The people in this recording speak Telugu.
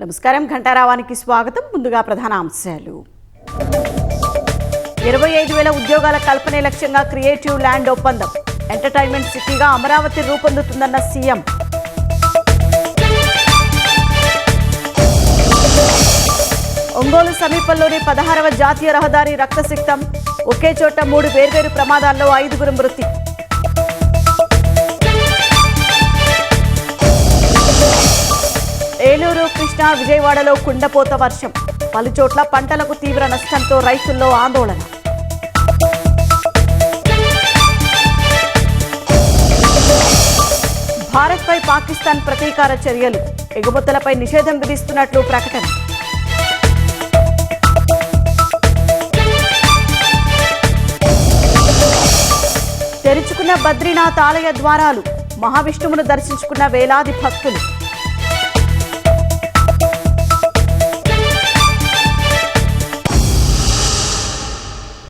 నమస్కారం. ఘంటారావానికి స్వాగతం. ముందుగా ప్రధాన అంశాలు. 25,000 ఉద్యోగాల కల్పనే లక్ష్యంగా క్రియేటివ్ ల్యాండ్ ఒప్పందం. ఎంటర్టైన్మెంట్ సిటీగా అమరావతి రూపొందుతుందన్న సీఎం. ఒంగోలు సమీపంలోని 16వ జాతీయ రహదారి రక్తసిక్తం. ఒకే చోట 3 వేర్వేరు ప్రమాదాల్లో 5గురు మృతి. ఏలూరు, కృష్ణా, విజయవాడలో కుండపోత వర్షం. పలుచోట్ల పంటలకు తీవ్ర నష్టంతో రైతుల్లో ఆందోళన. భారత్పై పాకిస్తాన్ ప్రతీకార చర్యలు. ఎగుమతులపై నిషేధం విధిస్తున్నట్లు ప్రకటన. తెరుచుకున్న బద్రీనాథ్ ఆలయ ద్వారాలు. మహావిష్ణువును దర్శించుకున్న వేలాది భక్తులు.